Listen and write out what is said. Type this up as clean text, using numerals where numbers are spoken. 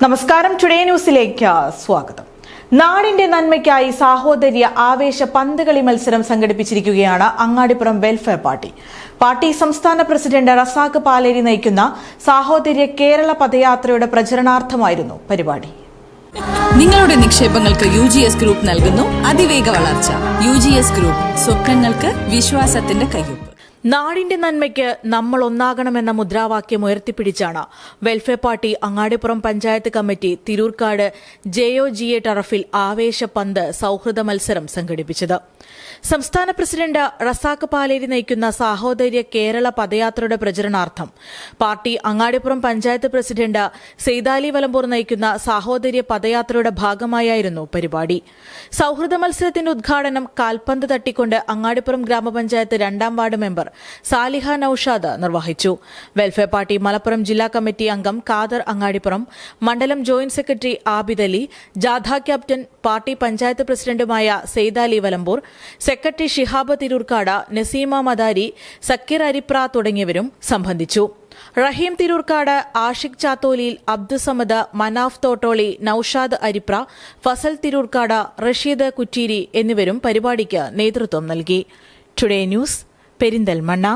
നമസ്കാരം. ടുഡേ ന്യൂസിലേക്ക് സ്വാഗതം. നാടിന്റെ നന്മയ്ക്കായി സാഹോദര്യ ആവേശ പന്തുകളി മത്സരം സംഘടിപ്പിച്ചിരിക്കുകയാണ് അങ്ങാടിപ്പുറം വെൽഫെയർ പാർട്ടി. പാർട്ടി സംസ്ഥാന പ്രസിഡന്റ് റസാഖ് പാലേരി നയിക്കുന്ന സാഹോദര്യ കേരള പദയാത്രയുടെ പ്രചരണാർത്ഥമായിരുന്നു പരിപാടി. നിങ്ങളുടെ നിക്ഷേപങ്ങൾക്ക് UGS ഗ്രൂപ്പ് നൽകുന്നു അതിവേഗ വളർച്ച. UGS ഗ്രൂപ്പ്, സ്വപ്നങ്ങൾക്ക് വിശ്വാസത്തിന്റെ കയ്യൊപ്പ്. നാടിന്റെ നന്മയ്ക്ക് നമ്മൾ ഒന്നാകണമെന്ന മുദ്രാവാക്യം ഉയർത്തിപ്പിടിച്ചാണ് welfare party Angadippuram panchayat committee Thirurkad JOGA ടറഫിൽ ആവേശ പന്ത് സൌഹൃദ മത്സരം സംഘടിപ്പിച്ചത്. സംസ്ഥാന പ്രസിഡന്റ് റസാഖ് പാലേരി നയിക്കുന്ന സാഹോദര്യ കേരള പദയാത്രയുടെ പ്രചരണാർത്ഥം പാർട്ടി അങ്ങാടിപ്പുറം പഞ്ചായത്ത് പ്രസിഡന്റ് സെയ്താലി വലമ്പൂർ നയിക്കുന്ന സാഹോദര്യ പദയാത്രയുടെ ഭാഗമായായിരുന്നു പരിപാടി. സൌഹൃദ മത്സരത്തിന്റെ ഉദ്ഘാടനം കാൽപന്ത് തട്ടിക്കൊണ്ട് അങ്ങാടിപ്പുറം ഗ്രാമപഞ്ചായത്ത് 2ാം വാർഡ് മെമ്പർ സാലിഹ നൌഷാദ് നിർവഹിച്ചു. വെൽഫെയർ പാർട്ടി മലപ്പുറം ജില്ലാ കമ്മിറ്റി അംഗം ഖാദർ അങ്ങാടിപ്പുറം, മണ്ഡലം ജോയിന്റ് സെക്രട്ടറി ആബിദ് അലി, ജാഥ ക്യാപ്റ്റൻ പാർട്ടി പഞ്ചായത്ത് പ്രസിഡന്റുമായ സെയ്താലി വലമ്പൂർ, സെക്രട്ടറി ഷിഹാബ് തിരൂർക്കാട്, നസീമ മദാരി, സക്കീർ അരിപ്ര തുടങ്ങിയവരും സംബന്ധിച്ചു. റഹീം തിരൂർക്കാട്, ആഷിഖ് ചാത്തോലിയിൽ, അബ്ദുസമദ്, മനാഫ് തോട്ടോളി, നൌഷാദ് അരിപ്ര, ഫസൽ തിരൂർക്കാട്, റഷീദ് കുറ്റീരി എന്നിവരും പരിപാടിക്ക് നേതൃത്വം നൽകി. Today news, Perinthalmanna.